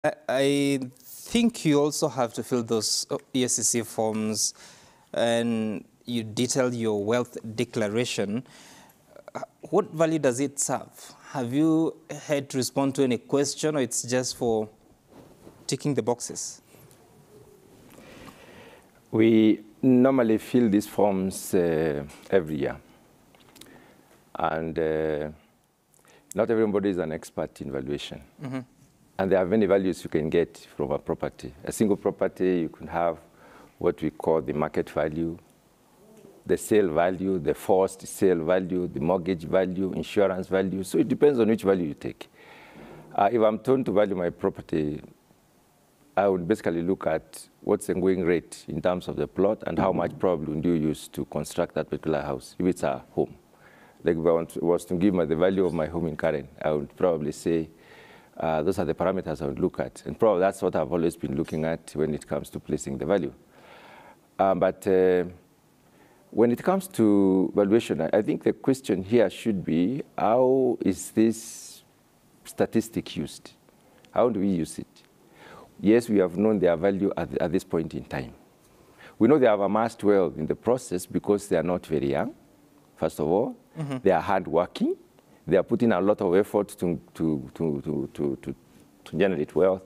I think you also have to fill those ESCC forms, and you detail your wealth declaration. What value does it serve? Have you had to respond to any question, or it's just for ticking the boxes? We normally fill these forms every year. And not everybody is an expert in valuation. Mm-hmm. And there are many values you can get from a property. A single property, you can have what we call the market value, the sale value, the forced sale value, the mortgage value, insurance value. So it depends on which value you take. If I'm told to value my property, I would basically look at what's the going rate in terms of the plot and how much probably do you use to construct that particular house, if it's a home. Like if I was to give the value of my home in Karen, I would probably say those are the parameters I would look at. And probably that's what I've always been looking at when it comes to placing the value. But when it comes to valuation, I think the question here should be, how is this statistic used? How do we use it? Yes, we have known their value at this point in time. We know they have amassed wealth in the process because they are not very young, first of all. Mm-hmm. They are hardworking. They are putting a lot of effort to generate wealth.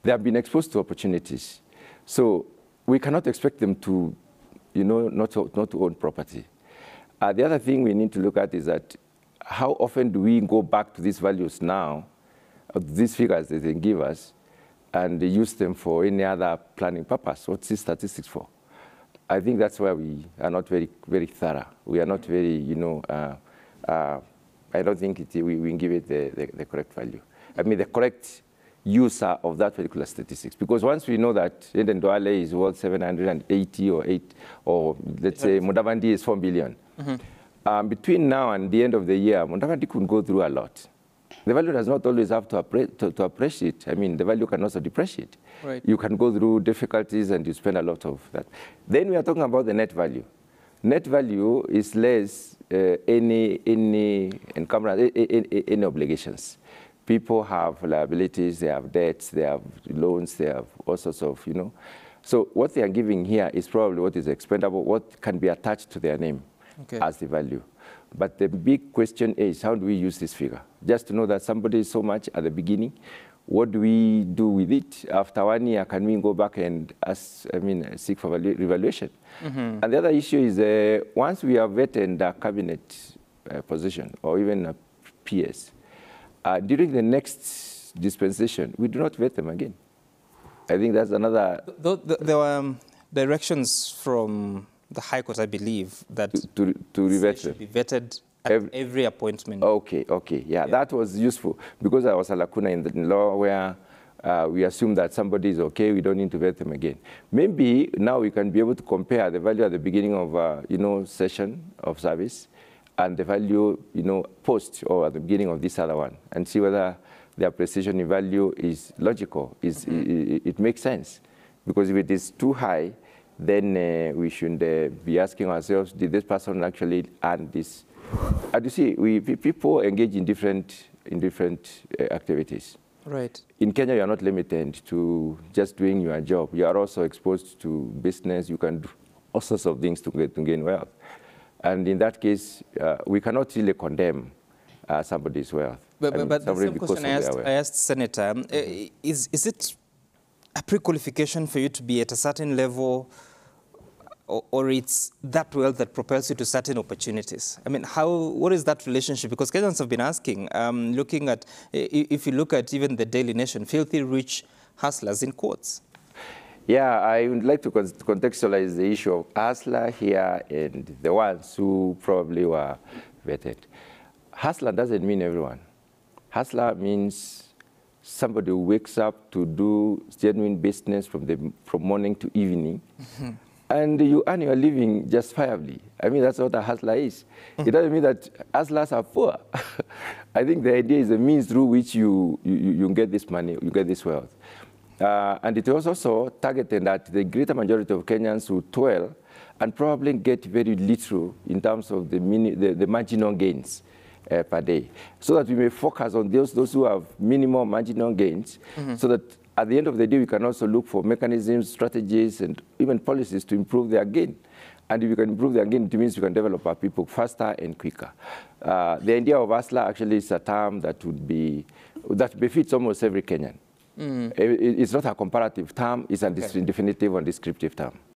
They have been exposed to opportunities. So we cannot expect them to, not to own property. The other thing we need to look at is that how often do we go back to these values now, these figures that they give us, and use them for any other planning purpose? What's these statistics for? I think that's where we are not very, very thorough. We are not very, I don't think we can give it the correct value. I mean, the correct use of that particular statistics. Because once we know that Eden Douale is worth 780 or let's say Mudavandi is 4 billion, mm-hmm. Between now and the end of the year, Mudavandi could go through a lot. The value does not always have to appreciate. I mean, the value can also depreciate. Right. You can go through difficulties and you spend a lot of that. Then we are talking about the net value. Net value is less any encumbrance, any obligations. People have liabilities, they have debts, they have loans, they have all sorts of, So what they are giving here is probably what is expendable, what can be attached to their name as the value. But the big question is, how do we use this figure? Just to know that somebody is so much at the beginning, what do we do with it? After 1 year, can we go back and seek for revaluation? Mm-hmm. And the other issue is, once we have vetted a cabinet position or even a PS, during the next dispensation, we do not vet them again. I think that's another... There were directions from the High Court, I believe, that to revet should be vetted at every appointment. Okay, yeah, that was useful because there was a lacuna in the law where we assume that somebody is okay, we don't need to vet them again. Maybe now we can be able to compare the value at the beginning of session of service and the value, post or at the beginning of this other one, and see whether the appreciation in value is logical, it makes sense. Because if it is too high, then we should be asking ourselves, did this person actually earn this? As you see, people engage in different activities. Right. In Kenya, you are not limited to just doing your job. You are also exposed to business. You can do all sorts of things to gain wealth. And in that case, we cannot really condemn somebody's wealth. But the same question I asked Senator, is it a pre-qualification for you to be at a certain level, or it's that wealth that propels you to certain opportunities? I mean, what is that relationship? Because Kenyans have been asking, looking at, if you look at even the Daily Nation, filthy rich hustlers in quotes. Yeah, I would like to contextualize the issue of hustler here and the ones who probably were vetted. Hustler doesn't mean everyone. Hustler means somebody who wakes up to do genuine business from morning to evening, mm-hmm. and you earn your living justifiably. I mean, that's what a hustler is. Mm-hmm. It doesn't mean that hustlers are poor. I think the idea is the means through which you get this money, you get this wealth. And it was also targeted at the greater majority of Kenyans who toil and probably get very little in terms of the marginal gains per day, so that we may focus on those who have minimal marginal gains, mm-hmm. so that at the end of the day, we can also look for mechanisms, strategies, and even policies to improve their gain. And if you can improve their gain, it means you can develop our people faster and quicker. The idea of hustler actually is a term that befits almost every Kenyan. It's not a comparative term, it's a definitive and descriptive term.